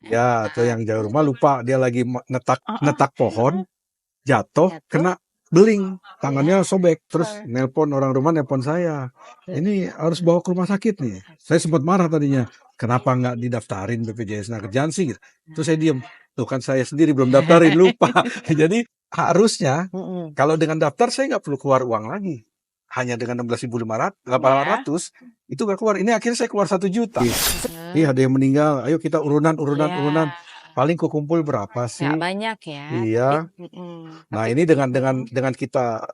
Ya, atau yang jauh rumah lupa dia lagi netak Heeh, netak pohon, jatuh, jatuh, kena beling, tangannya ya, sobek, terus syukur. nelpon orang rumah nelpon saya, "Ini harus bawa ke rumah sakit nih." Saya sempat marah tadinya, "Kenapa nggak didaftarin BPJS Tenagakerjaan sih?" Gitu. Terus saya diem, "Tuh kan saya sendiri belum daftarin, lupa." Jadi harusnya Mhm, kalau dengan daftar saya nggak perlu keluar uang lagi. Hanya dengan 16.500 ya, 800 itu nggak keluar. Ini akhirnya saya keluar 1 juta. Iya, eee, ada yang meninggal, ayo kita urunan urunan urunan. iya, Paling kukumpul berapa nggak sih? banyak ya, tapi Iya. Nah, tapi ini mhm, dengan kita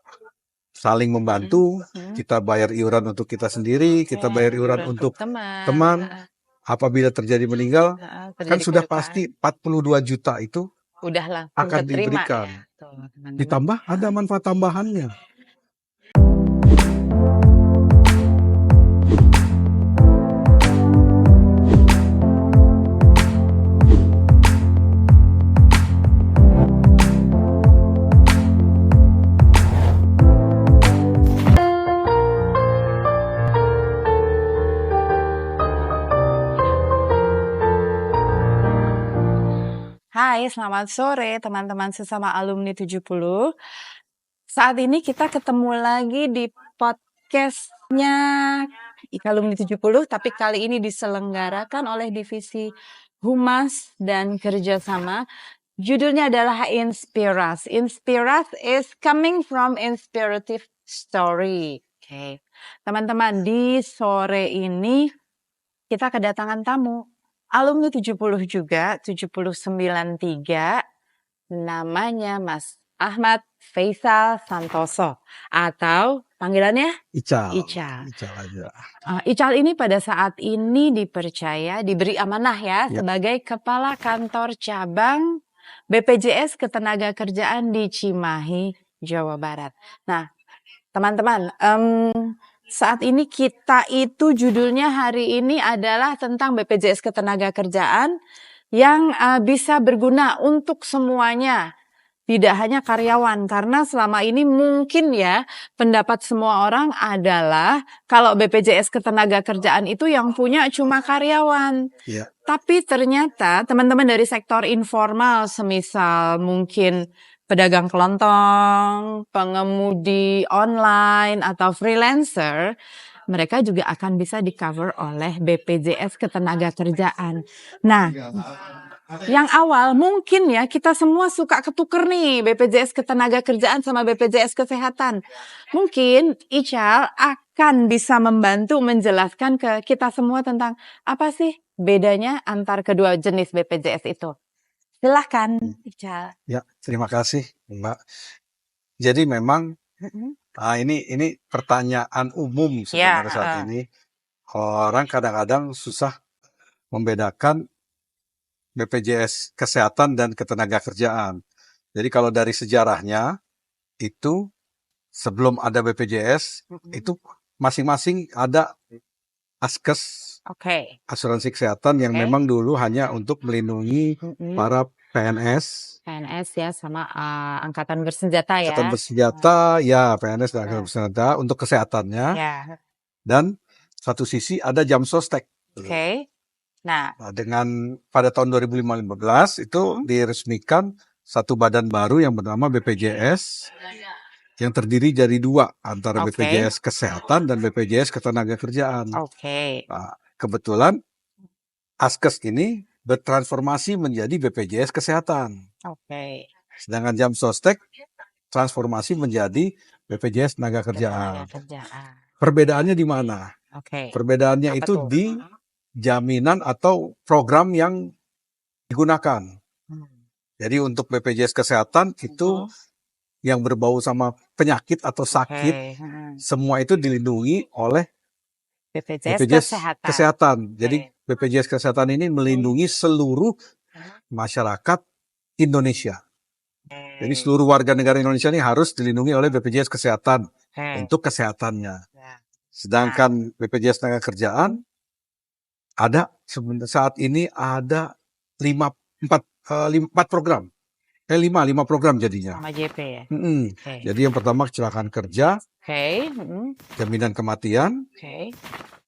saling mhm, membantu, mhm, kita bayar iuran untuk kita sendiri, kita ya, bayar iuran iuran untuk untuk teman, teman, heeh apabila terjadi meninggal, heeh, kan terjadi sudah kelupaan, pasti 42 juta itu udah langsung akan keterima diberikan. ya, tuh teman-teman, Ditambah ada heeh. manfaat tambahannya. Hai, selamat sore teman-teman sesama alumni 70. Saat ini kita ketemu lagi di podcast-nya Alumni 70, tapi kali ini diselenggarakan oleh Divisi Humas dan Kerjasama. Judulnya adalah Inspiras. Inspiras is coming from inspirative story. Oke. Teman-teman, di sore ini kita kedatangan tamu. Alumni 70 juga, 7093. Namanya Mas Ahmad Faisal Santoso. Atau panggilannya Ical, Ical. Ical aja. Ical ini pada saat ini dipercaya, diberi amanah ya, Ya, sebagai Kepala Kantor Cabang BPJS Ketenagakerjaan di Cimahi, Jawa Barat. Nah, teman-teman, saat ini kita itu judulnya hari ini adalah tentang BPJS Ketenagakerjaan yang bisa berguna untuk semuanya. Tidak hanya karyawan, karena selama ini mungkin ya pendapat semua orang adalah kalau BPJS Ketenagakerjaan itu yang punya cuma karyawan. ya. Tapi ternyata teman-teman dari sektor informal, semisal mungkin pedagang kelontong, pengemudi online, atau freelancer, mereka juga akan bisa di-cover oleh BPJS Ketenagakerjaan. Nah, yang awal mungkin ya kita semua suka ketuker nih BPJS Ketenagakerjaan sama BPJS Kesehatan. Mungkin Ical akan bisa membantu menjelaskan ke kita semua tentang apa sih bedanya antar kedua jenis BPJS itu. Silahkan Ical. Ya, terima kasih, Mbak. Jadi memang Mm-mm. ini pertanyaan umum Ya, sebenarnya saat ini. Orang kadang-kadang susah membedakan BPJS Kesehatan dan Ketenagakerjaan. Jadi kalau dari sejarahnya itu sebelum ada BPJS mm-mm. itu masing-masing ada Askes, Oke, asuransi kesehatan yang oke. memang dulu hanya untuk melindungi Mm-mm. para PNS, PNS ya sama angkatan bersenjata angkatan ya. bersenjata, ya PNS dan angkatan Ya, bersenjata untuk kesehatannya, ya, dan satu sisi ada jam sostek. oke. Nah, Nah, dengan pada tahun 2015 itu mm, diresmikan satu badan baru yang bernama BPJS yang terdiri dari dua antara oke, BPJS Kesehatan dan BPJS Ketenagakerjaan. oke, Nah, kebetulan Askes ini bertransformasi menjadi BPJS Kesehatan. oke. Sedangkan jam sostek transformasi menjadi BPJS Tenaga Kerjaan. Ketenagakerjaan. Perbedaannya di mana? Oke. Perbedaannya Apa itu tuh? di jaminan atau program yang digunakan. Hmm. Jadi untuk BPJS Kesehatan itu Mhm. yang berbau sama penyakit atau sakit, Oke. semua itu dilindungi oleh BPJS BPJS Kesehatan. Kesehatan. Jadi Oke. BPJS Kesehatan ini melindungi seluruh masyarakat Indonesia. Jadi Oke. seluruh warga negara Indonesia ini harus dilindungi oleh BPJS Kesehatan Oke. untuk kesehatannya. Ya. Nah, Sedangkan BPJS Tenaga ada saat ini ada lima empat program, lima program jadinya. sama JP ya. Oke. Jadi yang pertama kecelakaan kerja, Oke. jaminan kematian, Oke.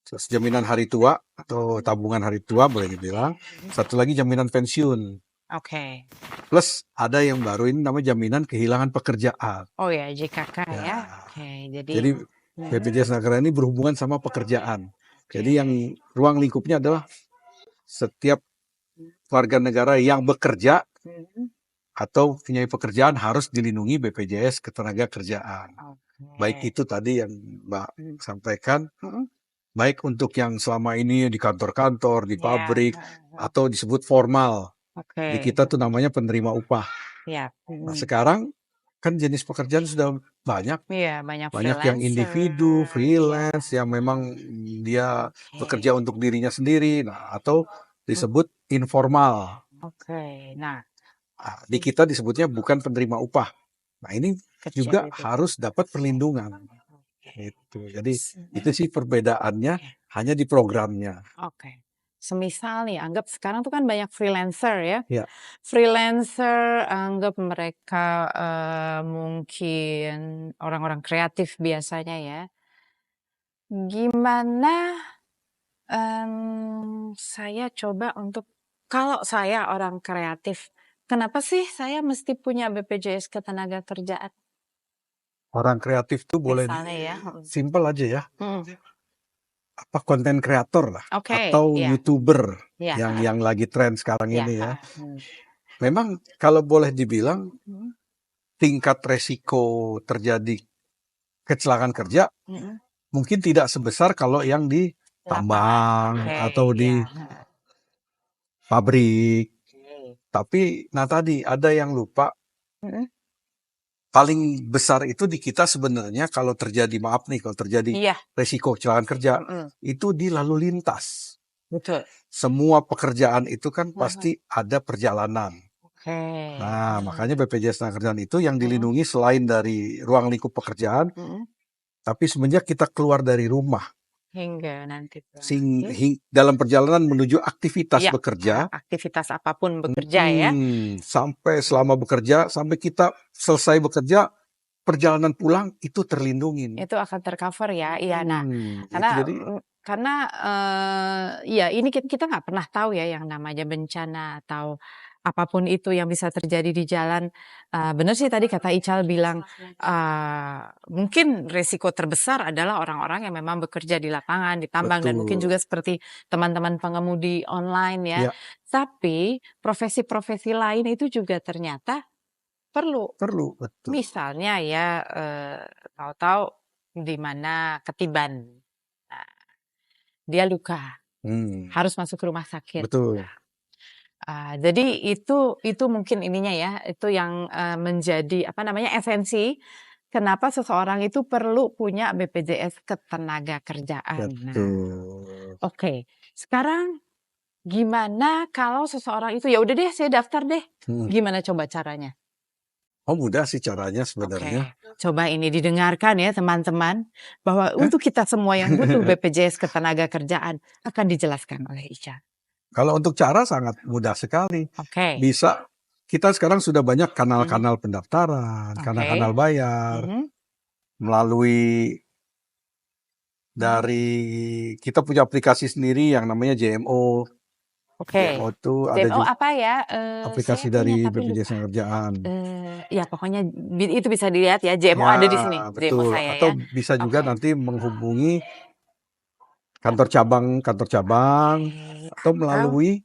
Terus jaminan hari tua atau tabungan hari tua boleh dibilang. Satu lagi jaminan pensiun. Oke. Plus ada yang baru ini namanya jaminan kehilangan pekerjaan. Oh ya, JKK ya. Ya, Oke, jadi jadi mm, BPJS Nakerjaan ini berhubungan sama pekerjaan. Jadi yang oke. ruang lingkupnya adalah setiap warga negara yang bekerja Mm, atau punya pekerjaan harus dilindungi BPJS Ketenagakerjaan. Baik Oke. itu tadi yang Mbak Mm, sampaikan, mm, baik untuk yang selama ini di kantor-kantor, di Ya. pabrik, atau disebut formal. Di Oke. kita tuh namanya penerima upah. Ya. Nah, sekarang kan jenis pekerjaan sudah banyak. Iya, banyak Banyak yang freelancer. individu, Iya. freelance, yang memang dia Oke. bekerja untuk dirinya sendiri, nah, atau Mm, disebut informal. Oke. Nah, Nah, di kita disebutnya bukan penerima upah. Nah, ini kecil juga itu. harus dapat perlindungan. Itu. Jadi itu sih perbedaannya Oke. hanya di programnya. Oke. Semisal nih, anggap sekarang tuh kan banyak freelancer ya. Ya, Freelancer, anggap mereka mungkin orang-orang kreatif biasanya ya. Gimana saya coba untuk, kalau saya orang kreatif, kenapa sih saya mesti punya BPJS Ketenagakerjaan? orang kreatif tuh boleh Misalnya ya. simple aja ya. Mm. Apa konten kreator lah Oke, atau ya, YouTuber ya, yang lagi tren sekarang ya. ini ya. Memang kalau boleh dibilang Mm. tingkat resiko terjadi kecelakaan kerja Mm. mungkin tidak sebesar kalau yang di Lapangan, tambang oke, atau di ya. pabrik. Oke. Tapi, nah tadi ada yang lupa, Mm. paling besar itu di kita sebenarnya kalau terjadi, maaf nih, kalau terjadi Iya, resiko kecelakaan kerja, mm, itu di lalu lintas. betul. Semua pekerjaan itu kan Mhm. pasti ada perjalanan. Oke. Nah, makanya BPJS Tenagakerjaan itu yang Mm. dilindungi selain dari ruang lingkup pekerjaan, Mm. tapi semenjak kita keluar dari rumah, Hingga nanti pulang. dalam perjalanan menuju aktivitas Iya, bekerja, aktivitas apapun bekerja ya. sampai selama bekerja, sampai kita selesai bekerja, perjalanan pulang itu terlindungi. Itu akan tercover ya. Iya, nah, Itu karena jadi karena ya ini kita nggak pernah tahu ya yang namanya bencana atau apapun itu yang bisa terjadi di jalan. Benar sih tadi kata Ical bilang mungkin risiko terbesar adalah orang-orang yang memang bekerja di lapangan, di tambang, dan mungkin betul. juga seperti teman-teman pengemudi online ya. Ya, Tapi profesi-profesi lain itu juga ternyata perlu. perlu, betul. Misalnya ya, tahu-tahu di mana ketiban, nah, dia luka, harus masuk rumah sakit. Betul. Jadi itu mungkin ininya ya, itu yang menjadi apa namanya esensi kenapa seseorang itu perlu punya BPJS Ketenagakerjaan. Nah, Betul. oke. Sekarang gimana kalau seseorang itu ya udah deh saya daftar deh, Hmm. gimana coba caranya? Oh, mudah sih caranya Oke, sebenarnya. coba ini didengarkan ya teman-teman, bahwa untuk kita semua yang butuh BPJS Ketenagakerjaan akan dijelaskan oleh Ica. Kalau untuk cara sangat mudah sekali. Oke. Bisa, kita sekarang sudah banyak Mhm. kanal-kanal pendaftaran, Oke. kanal-kanal bayar, Mhm. melalui dari kita punya aplikasi sendiri yang namanya JMO. Oke. JMO itu ada JMO juga apa ya? aplikasi Saya punya dari tapi BPJS lupa. Tenagakerjaan. Ya pokoknya itu bisa dilihat ya, JMO Ya, ada di sini, JMO betul. saya ya. Atau bisa juga Oke. nanti menghubungi kantor cabang Oke. atau Atau melalui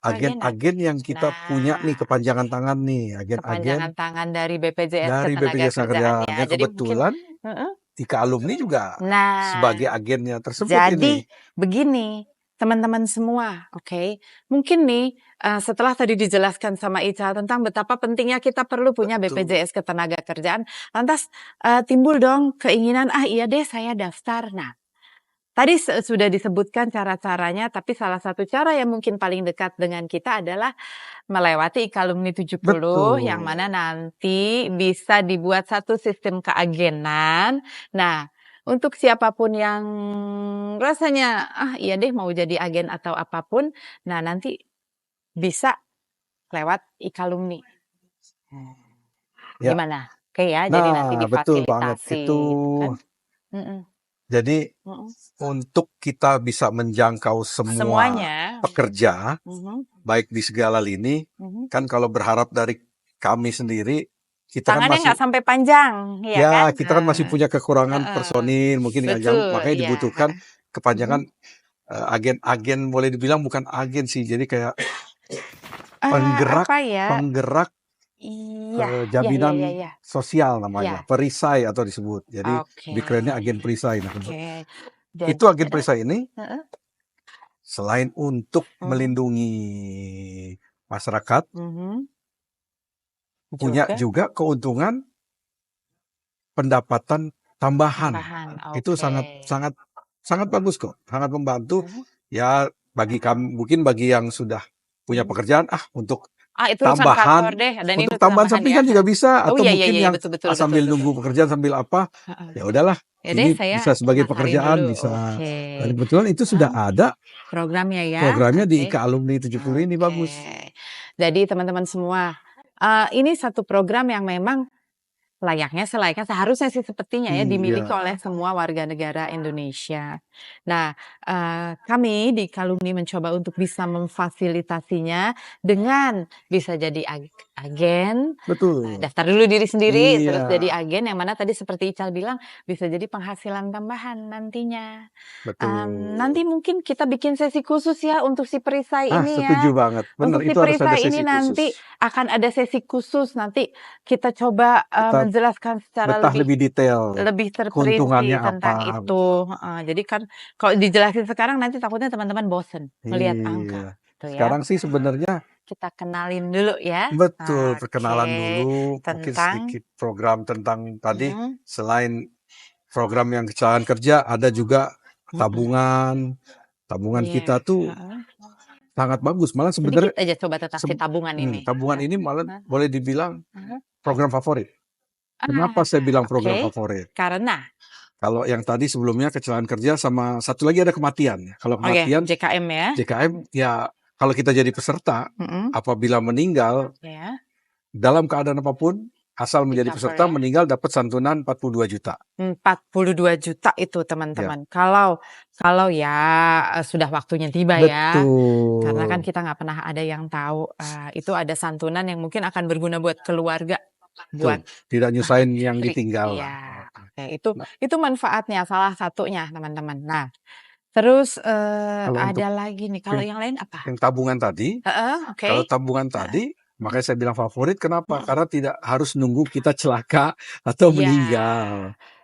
agen-agen. agen-agen yang kita punya nih, Nah, kepanjangan tangan nih, agen-agen kepanjangan tangan dari BPJS dari BPJS Ketenagakerjaan Tenagakerjaan. ya. Yang Jadi mungkin kebetulan heeh. Tika Alumni juga Nah, sebagai agennya tersebut jadi ini. begini, teman-teman semua, oke? Mungkin nih setelah tadi dijelaskan sama Ica tentang betapa pentingnya kita perlu punya Betul. BPJS Ketenagakerjaan, lantas timbul dong keinginan, iya deh saya daftar. Nah, tadi sudah disebutkan cara-caranya, tapi salah satu cara yang mungkin paling dekat dengan kita adalah melewati Ikalumni 70, yang Betul. mana nanti bisa dibuat satu sistem keagenan. Nah, untuk siapapun yang rasanya, iya deh mau jadi agen atau apapun, nah nanti bisa lewat Ikalumni. Ya. Gimana? Oke ya, jadi nanti Nah, betul banget. difasilitasi, Itu gitu kan? Mm-mm. Jadi Mhm. untuk kita bisa menjangkau semua Semuanya. pekerja, Mhm. baik di segala lini, Mhm. kan kalau berharap dari kami sendiri, kita kan Tangannya masih, nggak sampai panjang, ya ya kan? kita kan masih punya kekurangan Heeh. personil, mungkin nggak jauh, Betul, makanya iya, dibutuhkan heeh. kepanjangan Mhm. agen-agen, boleh dibilang bukan agen sih, jadi kayak penggerak Apa ya? penggerak Iya, iya, iya, iya, jaminan iya. sosial Iya. namanya, perisai atau disebut. Jadi Oke, lebih kerennya agen perisai. Nah, oke. itu agen perisai ini Heeh. selain untuk melindungi masyarakat, Mhm. punya juga keuntungan pendapatan tambahan. Tambahan, Itu oke. sangat sangat sangat bagus kok, sangat membantu. Mhm. Ya bagi kami, mungkin bagi yang sudah punya Mhm. pekerjaan, untuk Itu urusan kantor tambahan, deh, dan itu untuk tambahan tambahan ya. sampingan juga bisa, Oh, atau iya, iya, mungkin iya, yang betul, betul, betul, sambil betul. nunggu pekerjaan sambil apa, Heeh. ya udahlah, Ya deh, ini saya bisa sebagai daftarin dulu, pekerjaan, bisa. oke. Dan kebetulan itu sudah ada Programnya ya, programnya di oke. IKA Alumni 70 ini, Oke. bagus. Jadi teman-teman semua, ini satu program yang memang selayaknya seharusnya sih sepertinya ya dimiliki Iya, oleh semua warga negara Indonesia. Nah, kami di Kalumni mencoba untuk bisa memfasilitasinya dengan bisa jadi agen, betul. daftar dulu diri sendiri, terus jadi Iya, agen yang mana tadi seperti Ical bilang bisa jadi penghasilan tambahan nantinya. betul. Nanti mungkin kita bikin sesi khusus ya untuk si perisai ini Setuju ya. banget. Benar, Untuk si itu harus ada perisai ini sesi khusus. nanti akan ada sesi khusus, nanti kita coba Kita menjelaskan secara betah lebih detail, lebih keuntungannya terperinci tentang apa. itu. Heeh, jadi kan kalau dijelasin sekarang nanti takutnya teman-teman bosen melihat angka, Iya. tuh ya. Sekarang sih sebenarnya Kita kenalin dulu ya. betul, perkenalan Oke, dulu, mungkin tentang sedikit program tentang tadi, mhm, selain program yang kecelakaan kerja, ada juga mhm, tabungan. Tabungan iya, kita tuh heeh. sangat bagus, malah Sedikit sebenarnya aja coba tentang si tabungan ini. tabungan ini malah Heeh, boleh dibilang heeh. program favorit. Kenapa saya bilang Oke, program favorit? karena Kalau yang tadi sebelumnya kecelakaan kerja sama satu lagi ada kematian. Kalau oke, kematian, JKM ya? JKM ya kalau kita jadi peserta, Mhm, apabila meninggal ya, dalam keadaan apapun, asal menjadi di-cover peserta ya. meninggal dapat santunan 42 juta. 42 juta itu Ya, teman-teman. Kalau kalau ya sudah waktunya tiba ya, karena kan betul. kita nggak pernah ada yang tahu, itu ada santunan yang mungkin akan berguna buat keluarga, buat Betul. Tidak nyusahin yang istri. ditinggal lah. Iya, Oke. oke, Nah, itu manfaatnya salah satunya teman-teman. Nah, terus, kalau untuk ada lagi nih, kalau yang, yang lain apa? yang tabungan tadi, Heeh, oke. kalau tabungan Heeh, tadi, makanya saya bilang favorit. Kenapa? mhm. Karena tidak harus nunggu kita celaka atau Iya, meninggal.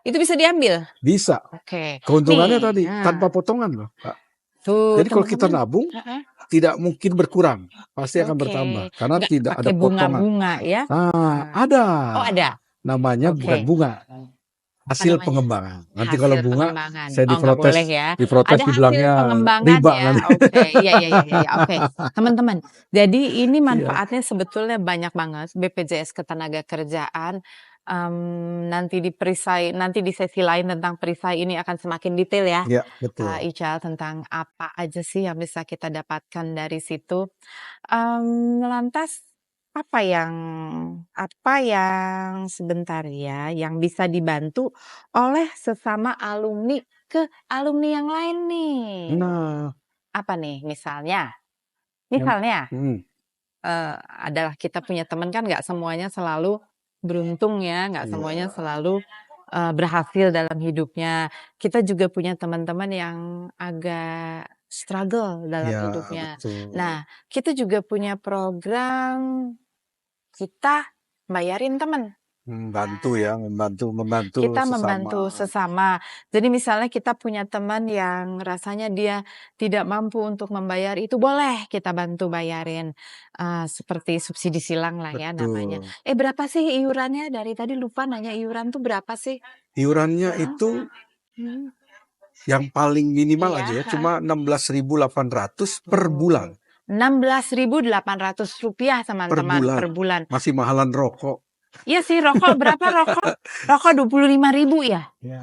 itu bisa diambil? Bisa. Oke. Keuntungannya Nih, tadi tanpa potongan loh, Pak. tuh Jadi kalau kita teman-teman, nabung, heeh. tidak mungkin berkurang, pasti akan Oke, bertambah karena nggak tidak ada pakai potongan. bunga-bunga ya? Eee, Ada. oh ada? Namanya bukan Oke, bunga, apa hasil namanya? pengembangan. Nanti kalau Hasil bunga pengembangan. saya Oh nggak boleh diprotes, ya? diprotes Ada hasil dibilangnya pengembangan riba ya? nanti. Oke, iya, iya, iya, iya, iya, oke. Teman-teman, jadi ini Iya, manfaatnya sebetulnya banyak banget. BPJS Ketenagakerjaan, nanti di sesi lain tentang perisai ini akan semakin detail ya, iya betul. Ical, tentang apa aja sih yang bisa kita dapatkan dari situ. Lantas apa yang sebentar ya, yang bisa dibantu oleh sesama alumni ke alumni yang lain nih? Nah, Apa nih misalnya? yang Misalnya, mhm, adalah kita punya teman kan nggak semuanya selalu beruntung ya, nggak semuanya iya, selalu, berhasil dalam hidupnya. Kita juga punya teman-teman yang agak struggle dalam iya hidupnya. betul. Nah, kita juga punya program kita bayarin teman. Membantu ya, membantu membantu Kita sesama. membantu sesama. Jadi misalnya kita punya teman yang rasanya dia tidak mampu untuk membayar itu, boleh kita bantu bayarin, seperti subsidi silang lah ya namanya. Betul. Berapa sih iurannya? Dari tadi lupa nanya iuran tuh berapa sih? Iurannya Heeh, itu mhm. yang paling minimal Iya, aja ya, heeh. cuma 16.800 per bulan. Oh, Rp16.800 Per teman-teman bulan. per bulan. Masih mahalan rokok. Iya sih, rokok berapa rokok? Rokok 25.000 ya? Ya.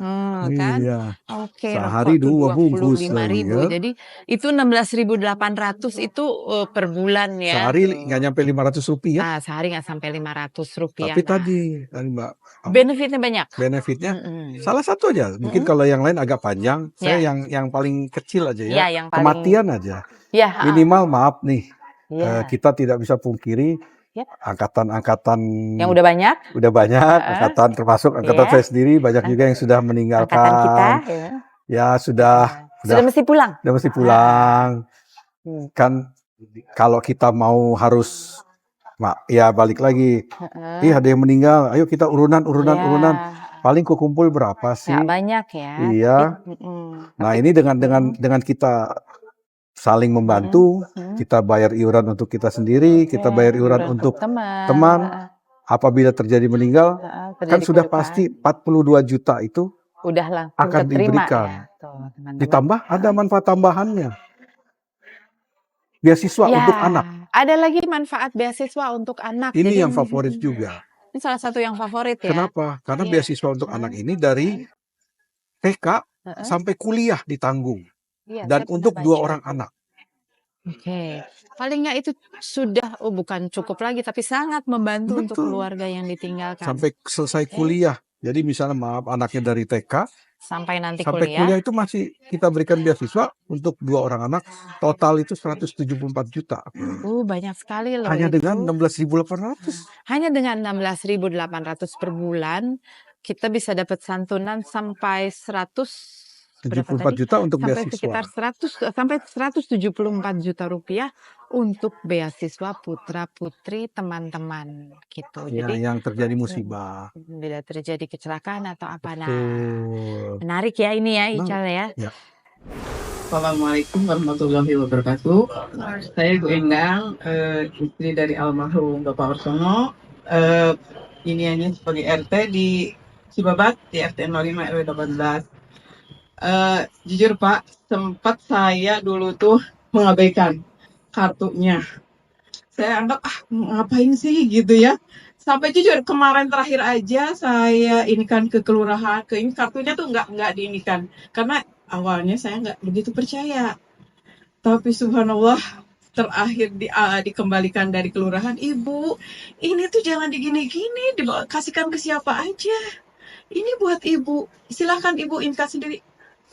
Kan? Iya. Oke, Sehari rokok tuh 2 dua puluh bungkus lima lagi ribu. kan. Jadi itu 16.800 itu per bulan ya. Sehari Tuh. nggak nyampe Rp500. Nah, sehari nggak sampai Rp500. Tapi Nah, tadi Mbak, benefitnya banyak. benefitnya Mm-mm. salah satu aja. Mungkin Mm-mm. kalau yang lain agak panjang, saya Ya, yang paling kecil aja ya. ya yang paling Kematian aja. ya, Minimal maaf nih, ya, kita tidak bisa pungkiri ya. angkatan-angkatan Yang udah banyak, udah banyak, angkatan termasuk angkatan ya, saya sendiri banyak juga yang sudah angkatan kita, meninggalkan. ya. Ya sudah Sudah mesti pulang. mesti pulang. Hmm. Kan kalau kita mau harus ya balik lagi. Ada yang meninggal, ayo kita urunan. Ya, Paling kukumpul berapa sih? nggak banyak ya. Iya. Nah, ini dengan kita saling membantu, kita bayar iuran untuk kita sendiri, kita bayar iuran untuk teman. Apabila terjadi meninggal, kan sudah pasti 42 juta itu udah langsung akan keterima diberikan. ya. Tuh, teman-teman. Ditambah ada manfaat tambahannya. Beasiswa Ya, untuk anak. ada lagi manfaat beasiswa untuk anak. Ini Jadi, yang favorit juga. Ini salah satu yang favorit ya. Kenapa? Karena beasiswa untuk anak ini dari TK sampai kuliah ditanggung. Iya, Dan saya untuk pernah 2 baca. orang anak. Oke. Paling nggak itu sudah bukan cukup lagi, tapi sangat membantu untuk keluarga yang ditinggalkan. Sampai selesai kuliah. Jadi misalnya maaf anaknya dari TK sampai nanti sampai kuliah itu masih kita berikan beasiswa untuk 2 orang anak. Total itu 174 juta. Banyak sekali loh Hanya itu. dengan 16.800. Hanya dengan 16.800 per bulan, kita bisa dapat santunan sampai 74 juta untuk sampai beasiswa. sekitar 174 juta rupiah untuk beasiswa putra-putri teman-teman gitu. Ya, Jadi yang terjadi musibah. bila terjadi kecelakaan atau apa. Nah, Betul. menarik ya ini ya, Ical ya. Ya. Assalamualaikum warahmatullahi wabarakatuh. Saya Bu Endang, istri dari almarhum Bapak Orsono. Ini hanya sebagai RT di Cibabat di RT 05 RW 18. Jujur Pak, sempat saya dulu tuh mengabaikan kartunya. Saya anggap ngapain sih gitu ya. Sampai jujur kemarin terakhir aja saya inikan ke kelurahan, ini kartunya tuh nggak diinikan karena awalnya saya nggak begitu percaya. Tapi subhanallah terakhir dikembalikan dari kelurahan, Ibu, ini tuh jangan digini-gini, kasihkan ke siapa aja. Ini buat Ibu, silahkan Ibu inkat sendiri.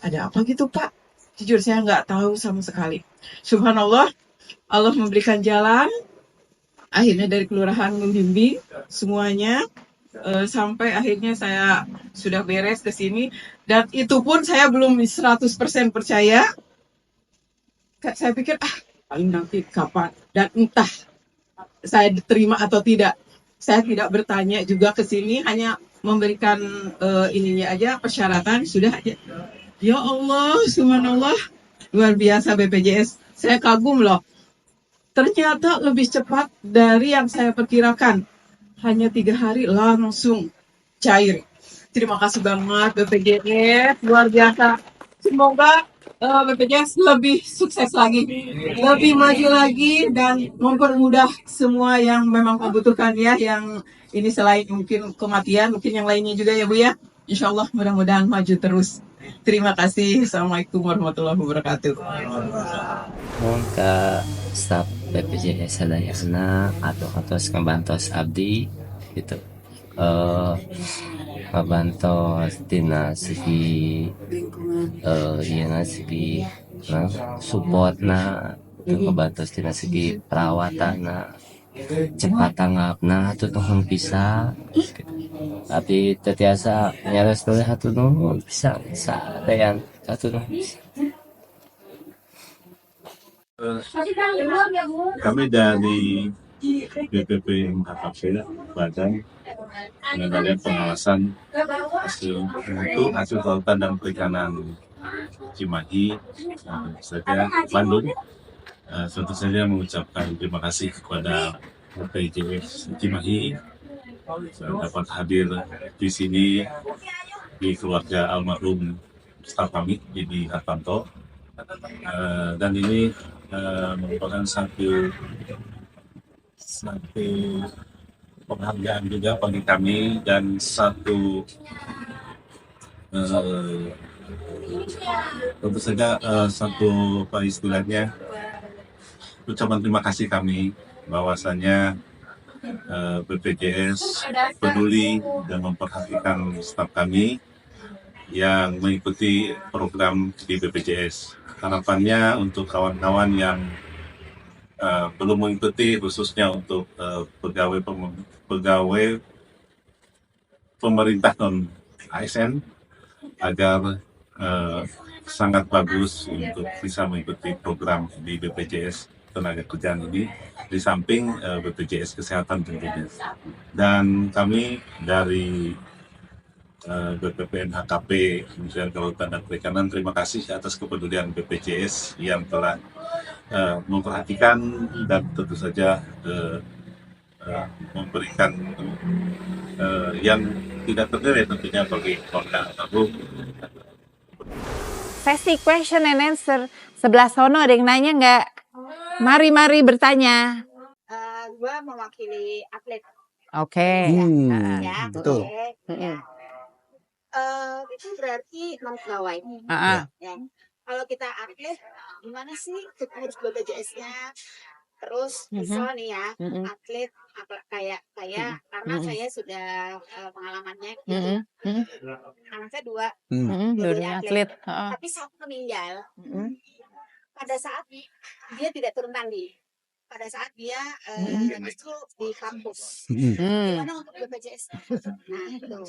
Ada apa gitu Pak? Jujur saya nggak tahu sama sekali. Subhanallah, Allah memberikan jalan. Akhirnya dari kelurahan membimbing semuanya. Sampai akhirnya saya sudah beres ke sini. Dan itu pun saya belum 100% percaya. Saya pikir, paling nanti kapan. Dan entah saya diterima atau tidak. Saya tidak bertanya juga ke sini, hanya memberikan ininya aja, persyaratan, sudah aja. Ya Allah, subhanallah, luar biasa BPJS. Saya kagum loh. Ternyata lebih cepat dari yang saya perkirakan. Hanya 3 hari langsung cair. Terima kasih banget BPJS, luar biasa. Semoga BPJS lebih sukses lagi, lebih maju lagi, dan mempermudah semua yang memang membutuhkan ya. Yang ini selain mungkin kematian, mungkin yang lainnya juga ya Bu ya. Insya Allah mudah-mudahan maju terus. Terima kasih. Assalamualaikum warahmatullahi wabarakatuh. Mohon ke staf BPJS Sadayana atau ngebantos abdi gitu, ngebantos tina segi segi support ngebantos tina segi perawatan cepat tanggap itu nuhun bisa gitu. Tapi tetiasa nyaris dulu satu nuhun bisa ada yang satu nuhun bisa. Kami dari BPP KKP Badan Pengendalian Pengawasan untuk hasil kelautan dan perikanan Cimahi saja Bandung, tentu saja mengucapkan terima kasih kepada BPJS Cimahi dapat hadir di sini di keluarga almarhum staf kami di Hartanto, dan ini merupakan satu penghargaan juga bagi kami dan satu tentu saja satu apa istilahnya ucapan terima kasih kami bahwasanya BPJS peduli dan memperhatikan staf kami yang mengikuti program di BPJS. Harapannya untuk kawan-kawan yang belum mengikuti, khususnya untuk pegawai pemerintah non ASN, agar sangat bagus untuk bisa mengikuti program di BPJS tenaga kerjaan ini, di samping BPJS kesehatan tentunya. Dan kami dari BPPN HKP Kementerian Kelautan dan Perikanan, terima kasih atas kepedulian BPJS yang telah memperhatikan dan tentu saja memberikan yang tidak ternilai tentunya bagi keluarga almarhum. Sesi question and answer. Sebelah sono ada yang nanya nggak? Mari bertanya. Gue mewakili atlet Oke. ya. betul. Ya. Itu berarti non pegawai. Ya. Kalau kita atlet, gimana sih ngurus BPJS-nya? Terus misal nih ya, atlet kayak karena saya sudah pengalamannya gitu. Anak saya dua, dua-duanya atlet. Tapi satu meninggal pada saat dia tidak turun tanding. Pada saat dia justru di kampus. Gimana untuk BPJS? Nah, itu.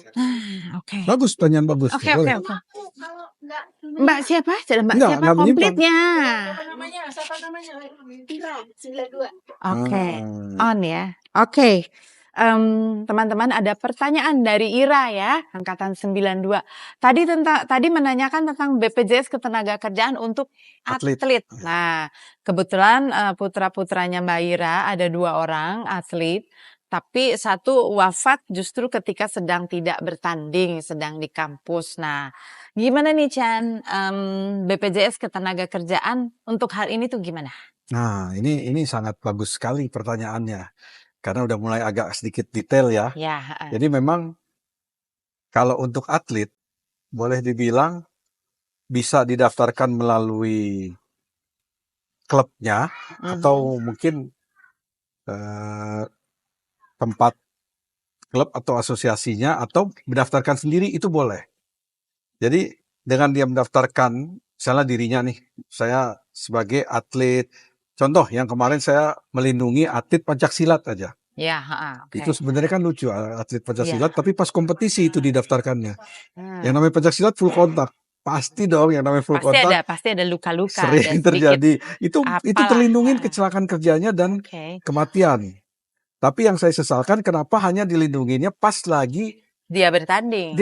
Oke. Bagus, pertanyaan bagus. Oke. Boleh. Kalau enggak Mbak siapa? Mbak Enggak, siapa enggak menyimpang. komplitnya? siapa namanya? Ira 92. Oke. On ya. Oke. Teman-teman ada pertanyaan dari Ira ya, angkatan 92. Tadi menanyakan tentang BPJS Ketenagakerjaan untuk atlet. Nah, kebetulan putra-putranya Mbak Ira ada 2 orang atlet, tapi satu wafat justru ketika sedang tidak bertanding, sedang di kampus. Nah, gimana nih Chan, BPJS Ketenagakerjaan untuk hal ini tuh gimana? Nah, ini sangat bagus sekali pertanyaannya. Karena udah mulai agak sedikit detail ya. Ya. Jadi memang kalau untuk atlet boleh dibilang bisa didaftarkan melalui klubnya atau mungkin tempat klub atau asosiasinya, atau mendaftarkan sendiri itu boleh. Jadi dengan dia mendaftarkan, misalnya dirinya nih, saya sebagai atlet, contoh yang kemarin saya melindungi atlet pencaksilat aja. Ya, okay. Itu sebenarnya kan lucu, atlet pencaksilat, tapi pas kompetisi itu didaftarkannya. Yang namanya pencaksilat full kontak. Pasti dong yang namanya full kontak. Pasti ada luka-luka. Sering terjadi. Itu terlindungin kecelakaan kerjanya dan kematian. Tapi yang saya sesalkan kenapa hanya dilindunginya pas lagi dia bertanding.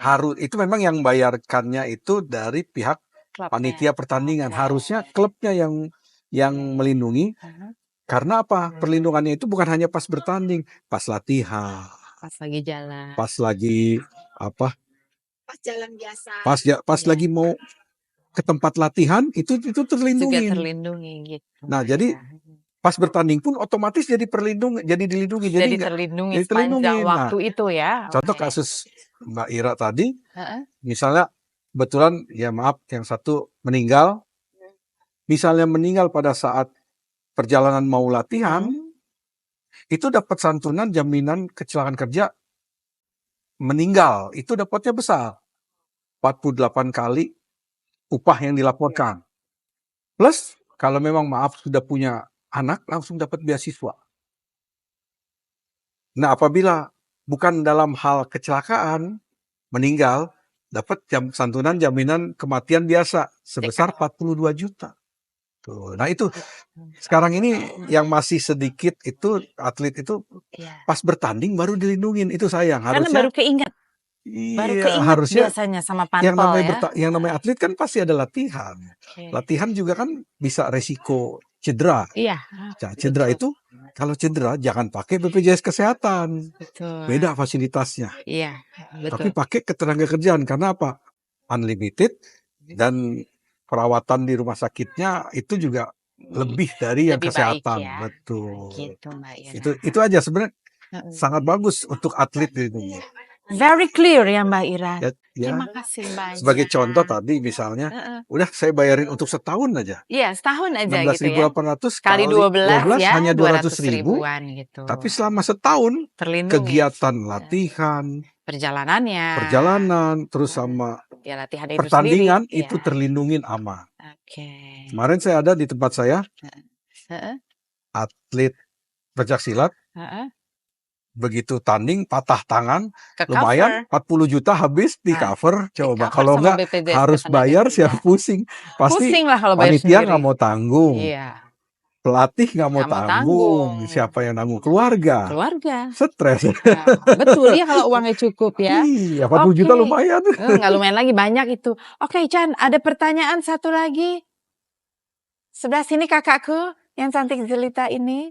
Harus itu memang yang bayarkannya itu dari pihak panitia pertandingan. Harusnya klubnya yang melindungi. Karena apa? Perlindungannya itu bukan hanya pas bertanding, pas latihan, pas lagi jalan, pas lagi apa? Pas jalan biasa. Pas lagi mau ke tempat latihan itu terlindungi. Juga terlindungi gitu. Nah, jadi pas bertanding pun otomatis jadi dilindungi. Jadi terlindungi sepanjang waktu itu ya. Contoh kasus Mbak Ira tadi, misalnya kebetulan ya maaf yang satu meninggal, misalnya meninggal pada saat perjalanan mau latihan, itu dapat santunan jaminan kecelakaan kerja meninggal, itu dapatnya besar. 48 kali upah yang dilaporkan. Plus, kalau memang maaf sudah punya anak, langsung dapat beasiswa. Nah, apabila bukan dalam hal kecelakaan, meninggal, dapat santunan jaminan kematian biasa sebesar 42 juta. Nah itu sekarang ini yang masih sedikit itu atlet itu pas bertanding baru dilindungin, itu sayang. Karena baru keingat. Harusnya biasanya sama pantol yang namanya atlet kan pasti ada latihan. Latihan juga kan bisa resiko cedera. Cedera itu kalau cedera jangan pakai BPJS Kesehatan. Beda fasilitasnya. Tapi pakai ketenagakerjaan karena apa? Unlimited dan perawatan di rumah sakitnya itu juga lebih dari yang Lebih baik kesehatan, ya. betul. Gitu Mbak Ira. Itu aja sebenarnya Heeh. sangat bagus untuk atlet ini. Very clear ya Mbak Ira. Ya, ya. Terima kasih banyak. Sebagai contoh tadi misalnya, Heeh. udah saya bayarin untuk setahun aja. Iya, setahun aja gitu ya. 16.800 Kali 12 ya, hanya 200.000. 200.000-an gitu. Tapi selama setahun Terlindungi kegiatan latihan, perjalanannya, terus sama ya latihan itu pertandingan sendiri. itu Ya. terlindungin aman. Oke. Kemarin saya ada di tempat saya Heeh. atlet pencak Heeh. begitu tanding patah tangan Ke lumayan cover. 40 juta habis di Ah, cover. Coba cover kalau sama nggak BPJS harus Ketenaga bayar siapa Kerjaan. pusing. Pasti Pusing lah kalau bayar panitia nggak sendiri. mau tanggung, Iya, pelatih nggak mau nggak mau tanggung, tanggung. siapa yang nanggung? Keluarga. Keluarga. Stres. Nah, betul ya kalau uangnya cukup ya. Iya, 40 juta Oke. lumayan. Nggak lumayan lagi, banyak itu. Oke, Chan, ada pertanyaan satu lagi. Sebelah sini kakakku yang cantik jelita ini.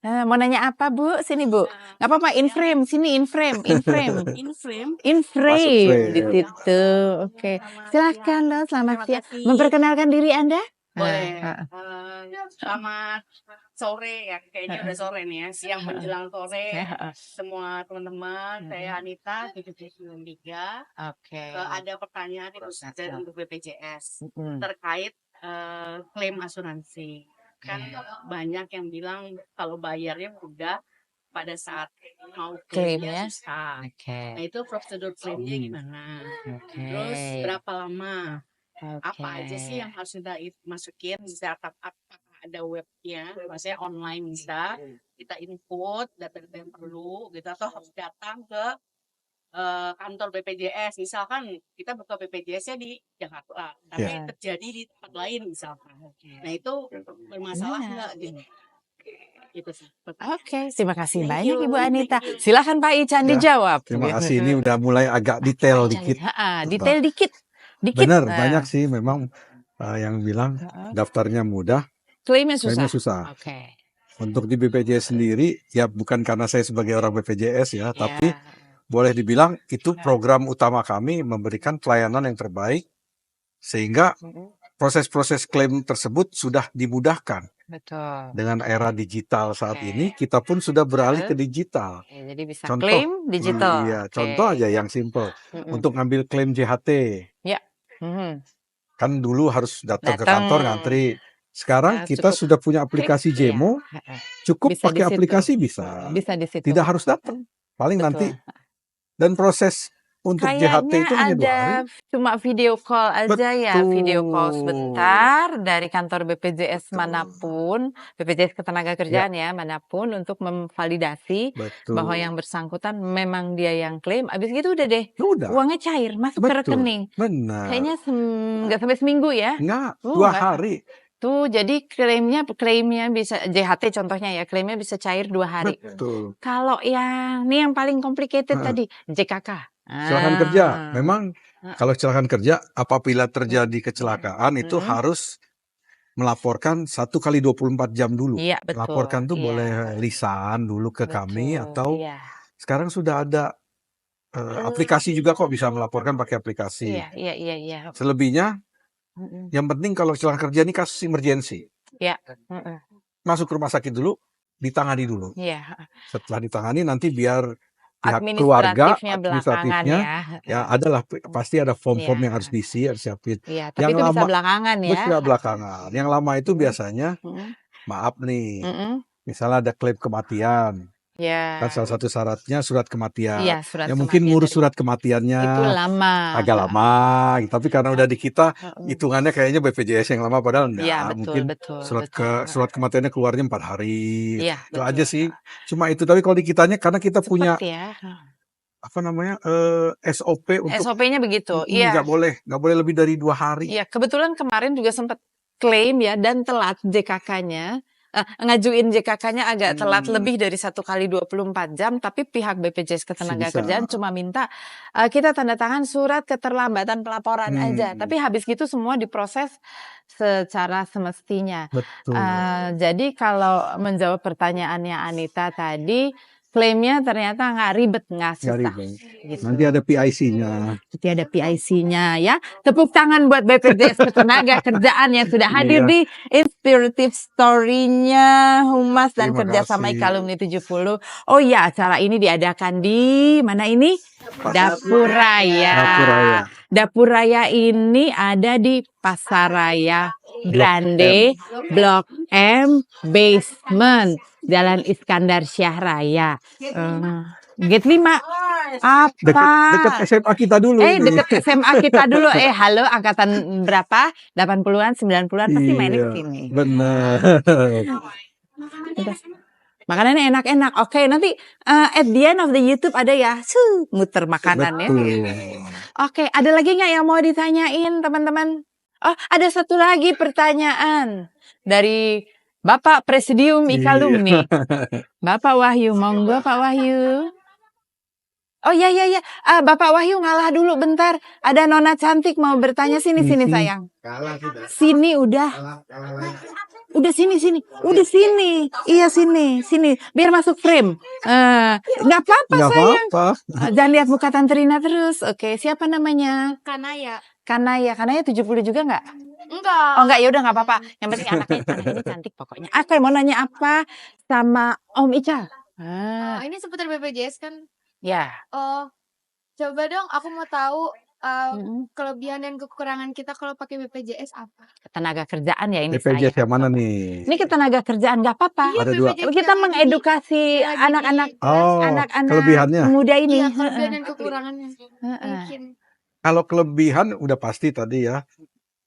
Mau nanya apa Bu? Sini Bu. Nggak apa-apa, in frame. Sini in frame. In frame. In frame. Di frame. situ. Oke. Silahkan loh, selamat Terima siang. kasih. Memperkenalkan diri Anda? Boleh. Ah, Selamat sore ya, kayaknya udah sore nih ya, siang menjelang sore. Semua teman-teman, saya Anita, 793. Oke. Ada pertanyaan nih dari untuk BPJS Mm-mm. terkait klaim asuransi. Kan banyak yang bilang kalau bayarnya mudah, pada saat mau klaimnya Klaimnya? susah. Oke. Nah itu prosedur klaimnya gimana? Oke. Terus berapa lama? Apa Oke. aja sih yang harus kita masukin? Bisa apakah ada webnya, maksudnya online bisa kita input data-data yang perlu gitu, atau harus datang ke kantor BPJS. Misalkan kita buka BPJS-nya di Jakarta, tapi Ya. terjadi di tempat lain misalkan. Nah itu bermasalah nggak gitu? Gitu sih. Oke, terima kasih Thank banyak you. Ibu Anita. Thank you. Silakan Pak Ican Ya, dijawab. terima kasih. Ini udah mulai agak detail Pak Ican, dikit. detail dikit. Dikit. Benar, Nah, banyak sih memang yang bilang daftarnya mudah, klaimnya susah. klaimnya susah. Oke. Untuk di BPJS sendiri, ya bukan karena saya sebagai orang BPJS ya, tapi Ya. boleh dibilang itu program utama kami memberikan pelayanan yang terbaik, sehingga proses-proses klaim tersebut sudah dimudahkan. Betul. Dengan era digital saat Oke. ini, kita pun sudah beralih ke digital. Oke, jadi bisa Contoh, klaim digital. Iya, Oke. contoh aja yang simple. Mm-mm. Untuk ngambil klaim JHT, Mhm. kan dulu harus datang ke Datang. kantor ngantri. Sekarang Ya, kita cukup sudah punya aplikasi klik, Jemo, iya. cukup Bisa di pakai situ. aplikasi bisa. Bisa di situ. Tidak harus datang. Paling Betul. nanti, dan proses untuk JHT Kayaknya itu hanya 2 hari. ada cuma video call aja ya, video call Betul. sebentar dari kantor BPJS Betul. manapun, BPJS Ketenagakerjaan ya, manapun untuk memvalidasi Betul. bahwa yang bersangkutan memang dia yang klaim. Abis gitu udah deh, Udah. uangnya cair, masuk ke Betul. rekening. Benar. Kayaknya nggak sampai seminggu ya. Enggak, 2 nggak. hari. Tuh, jadi klaimnya bisa JHT contohnya ya, klaimnya bisa cair 2 hari. Betul. Kalau yang paling complicated Heeh. tadi, JKK. Kecelakaan kerja. Memang kalau kecelakaan kerja, apabila terjadi kecelakaan itu harus melaporkan 1 kali 24 jam dulu. Iya, betul. Laporkan tuh Iya. boleh lisan dulu ke kami, Betul, atau iya. sekarang sudah ada aplikasi juga kok, bisa melaporkan pakai aplikasi. Iya. Selebihnya, Mm-mm. yang penting kalau kecelakaan kerja ini kasus emergensi. Iya. Mm-mm. Masuk ke rumah sakit dulu, ditangani dulu. Iya. Setelah ditangani nanti biar pihak keluarga, administratifnya, ya adalah pasti ada form-form Iya. yang harus diisi, harus siapin. Iya, tapi Yang itu bisa lama- belakangan ya. Bisa belakangan. Yang lama itu biasanya, Mm-mm. maaf nih, Mm-mm. misalnya ada klaim kematian, Ya. kan salah satu syaratnya surat kematian. Iya, surat Ya mungkin kematian ngurus dari- surat kematiannya itu lama. agak lama, tapi karena udah di kita, hitungannya kayaknya BPJS yang lama, padahal enggak. Iya, betul, Mungkin betul. surat kematiannya keluarnya 4 hari. Iya, Itu betul. aja sih. Cuma itu, tapi kalau di kitanya karena kita punya Cepet ya. SOP untuk SOP-nya begitu. Iya. nggak boleh lebih dari 2 hari. Iya, kebetulan kemarin juga sempat klaim ya dan telat JKK-nya. Ngajuin JKK-nya agak telat lebih dari 1 kali 24 jam, tapi pihak BPJS Ketenagakerjaan cuma minta kita tanda tangan surat keterlambatan pelaporan aja. Tapi habis gitu semua diproses secara semestinya. Betul. Jadi kalau menjawab pertanyaannya Anita tadi, klaimnya ternyata nggak ribet, nggak Nggak susah. ribet. Gitu. Nanti ada PIC-nya. Nanti ada PIC-nya ya. Tepuk tangan buat BPJS Ketenagakerjaan yang sudah hadir Iya. di Inspirative Story-nya Humas dan Terima kerjasama kasih. Ikalumni 70. Oh iya, acara ini diadakan di mana ini? Dapur Raya. Dapur Raya. Dapur Raya ini ada di Pasaraya Blok Grande, Blok M, Basement, Jalan Iskandar Syah Raya. Gate 5. Dekat Apa? SMA kita dulu ini. Deket SMA kita dulu. Halo, angkatan berapa? 80-an, 90-an pasti main Iya, ke sini. benar. Makanannya enak-enak. Oke, nanti at the end of the YouTube ada ya, muter makanan ya. Betul. Oke, ada lagi nggak yang mau ditanyain teman-teman? Oh, ada satu lagi pertanyaan dari Bapak Presidium Ikalumni. Bapak Wahyu, monggo Pak Wahyu. Oh iya. Bapak Wahyu ngalah dulu bentar. Ada Nona cantik mau bertanya, sini sayang. Sini udah. Udah sini. Udah sini. Iya sini. Biar masuk frame. Nggak apa-apa Nggak sayang. apa-apa. Jangan lihat muka Tante Rina terus. Oke, siapa namanya? Kanaya. Kanaya 70 juga nggak? Enggak. Oh enggak, ya udah nggak apa-apa. Yang penting anaknya ini cantik pokoknya. Oke, mau nanya apa sama Om Ical? Ini seputar BPJS kan? Ya. Oh, coba dong aku mau tahu kelebihan dan kekurangan kita kalau pakai BPJS apa? Ketenaga kerjaan ya ini BPJS saya. yang mana nih? Ini ketenaga kerjaan nggak apa-apa. Ada dua. Kita mengedukasi anak-anak Kelebihannya. muda ini. Iya, kelebihan dan kekurangannya. Mungkin. Kalau kelebihan udah pasti tadi ya.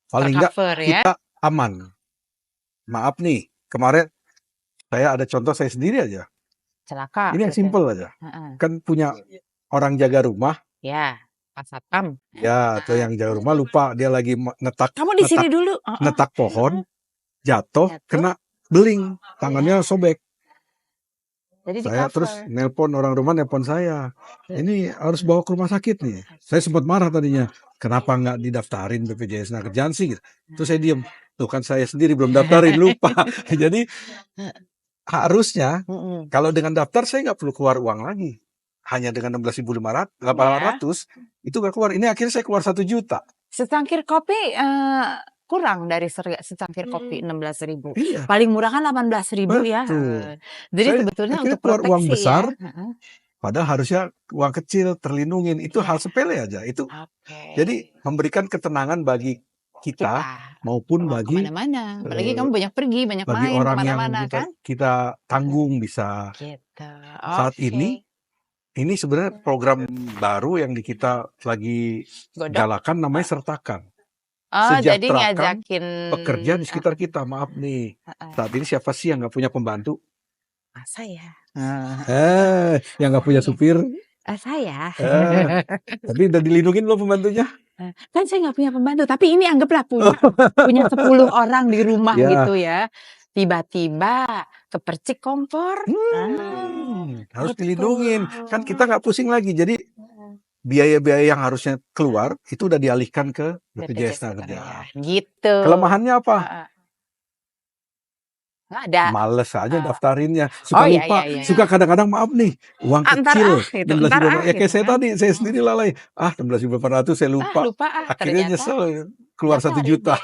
Paling nggak Tercover ya. kita aman. Maaf nih, kemarin saya ada contoh saya sendiri aja. Celaka. Ini yang gitu. simple aja. Kan punya orang jaga rumah. Ya, Pak Satpam. Ya, atau yang jaga rumah lupa dia lagi netak. Kamu di sini dulu. Netak pohon, jatuh, kena beling, tangannya sobek. Jadi Saya terus nelpon orang rumah, nelpon saya. Ini harus bawa ke rumah sakit nih. Saya sempat marah tadinya. Kenapa nggak didaftarin BPJS Ketenagakerjaan sih? Gitu. Terus saya diem. Tuh kan saya sendiri belum daftarin, lupa. Jadi harusnya kalau dengan daftar saya nggak perlu keluar uang lagi. Hanya dengan 16.800 itu nggak keluar. Ini akhirnya saya keluar 1 juta. Secangkir kopi kurang dari secangkir kopi 16.000. Iya. Paling murah kan 18.000 ya. Jadi Saya sebetulnya akhirnya untuk keluar proteksi uang besar. ya. Padahal harusnya uang kecil terlindungin. Itu hal sepele aja. Itu jadi memberikan ketenangan bagi kita maupun bagi kemana-mana. Apalagi kamu banyak pergi, banyak bagi main orang yang kemana-mana kan. kita tanggung bisa. Gitu. Saat ini sebenarnya program baru yang kita lagi galakan namanya Sertakan. Jadi Sejahterakan ngajakin pekerja di sekitar kita. Maaf nih, saat ini siapa sih yang nggak punya pembantu? Saya. Yang nggak punya supir? Saya. Tapi udah dilindungin loh pembantunya. Kan saya nggak punya pembantu, tapi ini anggaplah punya 10 orang di rumah gitu ya. Tiba-tiba kepercik kompor. Harus dilindungin. Kan kita nggak pusing lagi. Jadi biaya-biaya yang harusnya keluar itu udah dialihkan ke BPJS Ketenagakerjaan. Gitu. Kelemahannya apa? Nggak ada. Males aja daftarinnya. Suka lupa. Iya. Suka kadang-kadang maaf nih. Uang kecil. 16.800. Ya kayak saya kan. tadi. Saya sendiri lalai. 16.800 saya lupa. Akhirnya nyesel. Keluar 1 juta.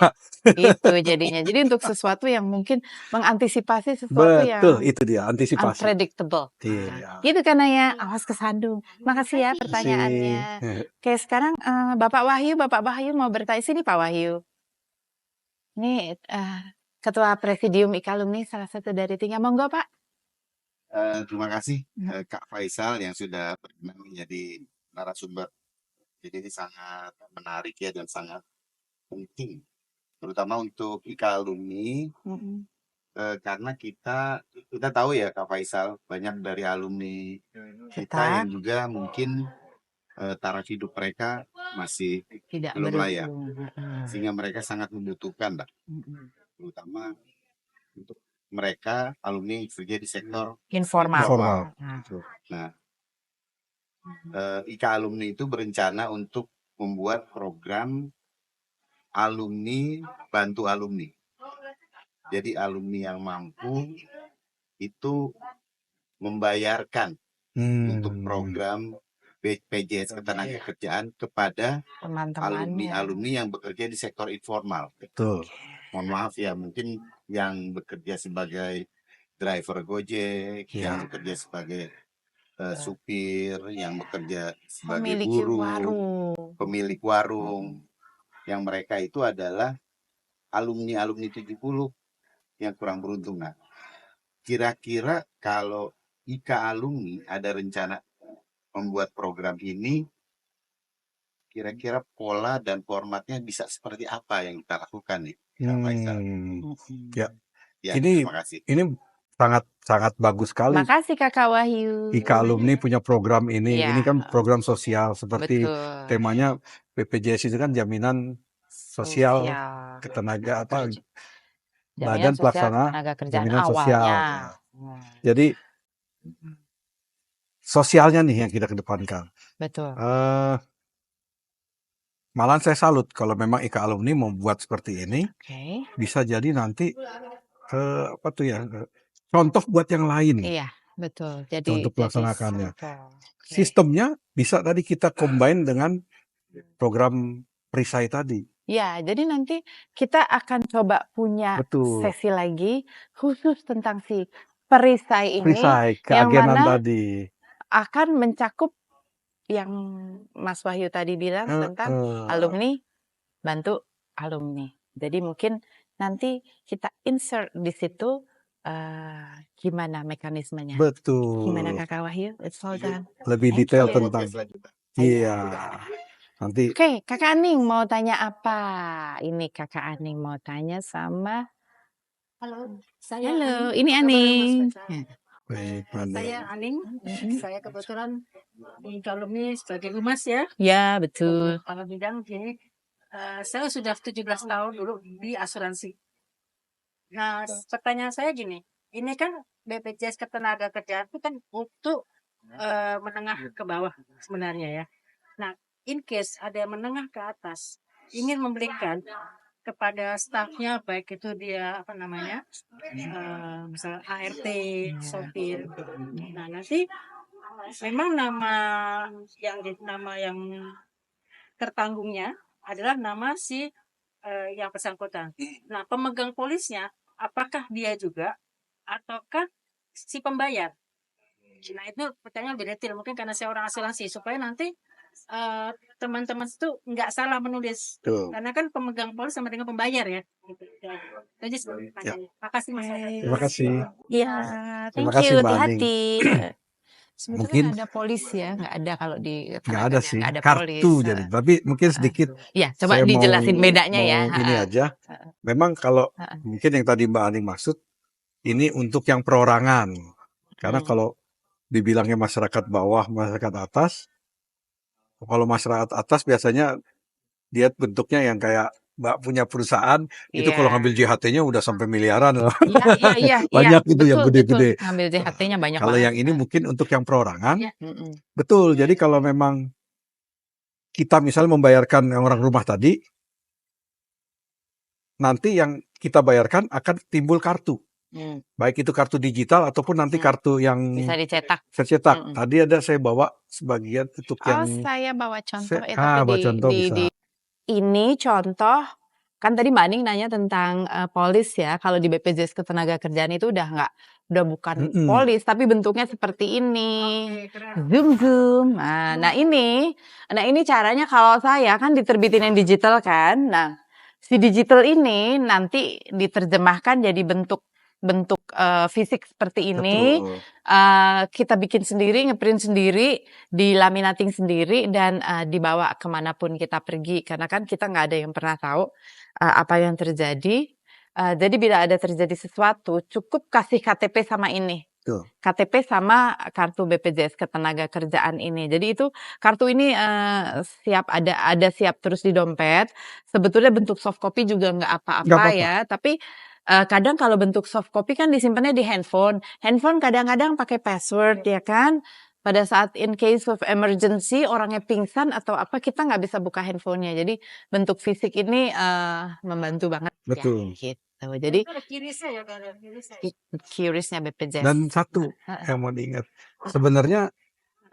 Itu jadinya. Jadi untuk sesuatu yang mungkin mengantisipasi sesuatu yang Betul. Itu dia. Antisipasi. unpredictable. Iya. Gitu kan ya. Awas kesandung. Makasih ya pertanyaannya. Oke, sekarang Bapak Wahyu mau bertanya. Sini Pak Wahyu. Ini Ketua Presidium Ikalumni salah satu dari 3. Monggo Pak. Terima kasih Kak Faisal yang sudah berkenan menjadi narasumber. Jadi ini sangat menarik ya dan sangat penting, terutama untuk Ikalumni. Karena kita tahu ya Kak Faisal, banyak dari alumni kita yang juga mungkin taraf hidup mereka masih belum layak, sehingga mereka sangat membutuhkan terutama untuk mereka alumni kerja di sektor informal. Nah, IKA Alumni itu berencana untuk membuat program alumni bantu alumni. Jadi alumni yang mampu itu membayarkan untuk Hmm, program BPJS Ketenagakerjaan kepada Teman-temannya. alumni yang bekerja di sektor informal. betul. Mohon maaf ya, mungkin yang bekerja sebagai driver Gojek, yang Ya, bekerja sebagai supir, yang bekerja sebagai Memiliki guru, warung. pemilik warung, yang mereka itu adalah alumni-alumni 70 yang kurang beruntung. Nah, kira-kira kalau IKA alumni ada rencana membuat program ini, kira-kira pola dan formatnya bisa seperti apa yang kita lakukan nih, Kak Faisal? ya. Ya, Ini terima kasih. sangat bagus sekali. Makasih Kakak Wahyu. IKA alumni punya program ini. Ini Iya, kan program sosial seperti betul. temanya BPJS itu kan jaminan sosial Sosial. ketenaga apa Kerja. Badan Jaminan sosial Pelaksana tenaga kerjaan Jaminan Sosial. awalnya. Jadi sosialnya nih yang kita kedepankan. Betul. Malahan saya salut kalau memang IKA alumni membuat seperti ini, Oke. bisa jadi nanti apa tuh ya contoh buat yang lain Iya, betul. Jadi untuk melaksanakannya. contoh. Oke. Sistemnya bisa tadi kita combine dengan program perisai tadi. Ya, jadi nanti kita akan coba punya Betul. sesi lagi khusus tentang si perisai ini Perisai yang keagenan mana tadi. akan mencakup yang Mas Wahyu tadi bilang tentang alumni bantu alumni. Jadi mungkin nanti kita insert di situ gimana mekanismenya. Betul. Gimana Kakak Wahyu? It's all done. Lebih Thank detail you. tentang. Iya. Nanti Oke, Kakak Aning mau tanya apa? Ini Kakak Aning mau tanya sama. Halo, saya Halo, Aning. ini Apa kabar, Mas Aning. Faisal? baik, Manda. Saya Aning. Saya kebetulan di alumni sebagai humas ya, Ya, betul. kepala bidang. Jadi saya sudah 17 tahun dulu di asuransi. Nah, pertanyaan saya gini, ini kan BPJS Ketenagakerjaan itu kan untuk menengah ke bawah sebenarnya ya. Nah, in case ada yang menengah ke atas ingin memberikan kepada stafnya, baik itu dia apa namanya, misal ART, sopir. Nah, nanti memang nama yang tertanggungnya adalah nama si yang bersangkutan. Nah, pemegang polisnya apakah dia juga ataukah si pembayar? Nah, itu pertanyaan lebih detail mungkin karena saya orang asuransi supaya nanti teman-teman itu nggak salah menulis. Tuh. Karena kan pemegang polis sama dengan pembayar ya. Gitu. Jadi Ya. makasih Mas. Terima kasih. Iya, Terima thank kasih, you. Mbak Aning. Hati-hati. Sebetulnya Mungkin nggak ada polis ya, nggak ada kalau di nggak ada ketenagakerjaan, sih nggak ada kartu polis. jadi, tapi mungkin sedikit Ya, coba saya dijelasin bedanya ya. mau ini aja. Memang kalau mungkin yang tadi Mbak Aning maksud ini untuk yang perorangan. Karena kalau dibilangnya masyarakat bawah, masyarakat atas, kalau masyarakat atas biasanya dia bentuknya yang kayak Mbak punya perusahaan, itu kalau Iya. ngambil JHT-nya udah sampai miliaran loh. Iya. Banyak itu yang Betul, gede-gede. betul. Ngambil JHT-nya banyak Kalau banget. yang ini mungkin untuk yang perorangan, Mm-mm. betul. Jadi kalau memang kita misalnya membayarkan yang orang rumah tadi, nanti yang kita bayarkan akan timbul kartu. Baik itu kartu digital ataupun nanti kartu yang Bisa dicetak. tercetak. Tadi ada saya bawa sebagian untuk yang Saya bawa contoh bawa contoh bisa. ini contoh kan tadi Mbak Aning nanya tentang polis ya. Kalau di BPJS Ketenagakerjaan itu udah bukan polis tapi bentuknya seperti ini. Zoom. Nah ini caranya kalau saya kan diterbitin yang digital kan. Nah, si digital ini nanti diterjemahkan jadi bentuk fisik seperti ini. Kita bikin sendiri, ngeprint sendiri, dilaminating sendiri dan dibawa kemanapun kita pergi karena kan kita nggak ada yang pernah tahu apa yang terjadi. Jadi bila ada terjadi sesuatu cukup kasih KTP sama ini. KTP sama kartu BPJS Ketenagakerjaan ini. Jadi itu kartu ini siap siap terus di dompet. Sebetulnya bentuk soft copy juga nggak apa-apa ya, tapi kadang kalau bentuk soft copy kan disimpannya di handphone. Handphone kadang-kadang pakai password ya kan. Pada saat in case of emergency orangnya pingsan atau apa kita nggak bisa buka handphonenya. Jadi bentuk fisik ini membantu banget. Betul. Ya, gitu. Jadi Kirisnya ya, QRIS-nya BPJS. Dan satu yang mau diingat, sebenarnya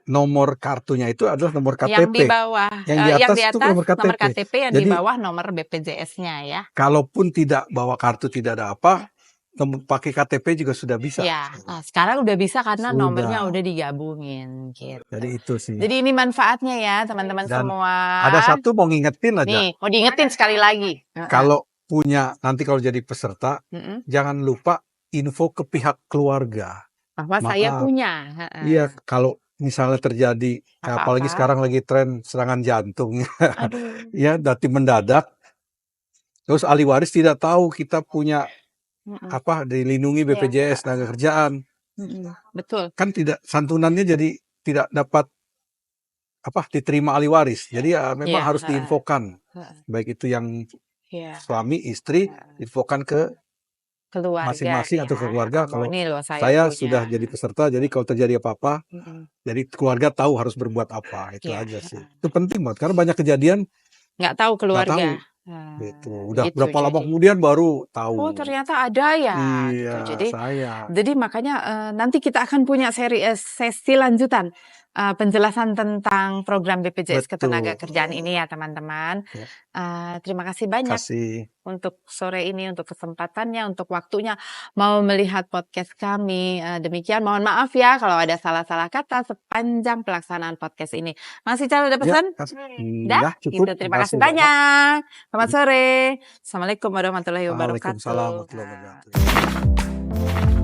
nomor kartunya itu adalah nomor Yang di KTP. bawah, Yang di yang atas di itu atas nomor nomor KTP. KTP, yang di Jadi bawah nomor BPJS-nya ya. kalaupun tidak bawa kartu, tidak ada apa, pakai KTP juga sudah bisa. Ya, sekarang udah bisa karena nomornya Sudah. udah digabungin gitu. Jadi itu sih. Jadi ini manfaatnya ya teman-teman Dan semua. ada satu mau ngingetin aja. Nih, mau diingetin sekali lagi. Kalau punya, nanti kalau jadi peserta, Mm-mm. jangan lupa info ke pihak keluarga. Bahwa saya Maaf. punya. Iya, kalau misalnya terjadi, Apa-apa. apalagi sekarang lagi tren serangan jantung, Aduh. ya dati mendadak. Terus ahli waris tidak tahu kita punya Mm-mm. apa dilindungi BPJS tenaga kerjaan, Mm-mm. Betul. kan tidak santunannya jadi tidak dapat apa diterima ahli waris. Jadi ya memang Iya, harus diinfokan, baik itu yang Iya. suami istri, infokan ke Keluarga masing-masing atau ke keluarga. Kalau ini loh saya punya. sudah jadi peserta, jadi kalau terjadi apa-apa, Mm-mm. jadi keluarga tahu harus berbuat apa. Itu Iya. aja sih. Itu penting banget karena banyak kejadian Nggak tahu keluarga. tahu. Nah, gitu. Udah itu berapa lama jadi. kemudian baru tahu. Oh ternyata ada ya. Iya, Gitu. saya. Jadi makanya nanti kita akan punya sesi lanjutan penjelasan tentang program BPJS Ketenagakerjaan ini ya teman-teman. Ya. Terima kasih banyak Kasih. untuk sore ini, untuk kesempatannya, untuk waktunya mau melihat podcast kami. Demikian mohon maaf ya kalau ada salah-salah kata sepanjang pelaksanaan podcast ini. Masih ada pesan? Ya, cukup. Gitu. Terima kasih banyak. Selamat sore. Assalamualaikum warahmatullahi wabarakatuh. Waalaikumsalam warahmatullahi wabarakatuh.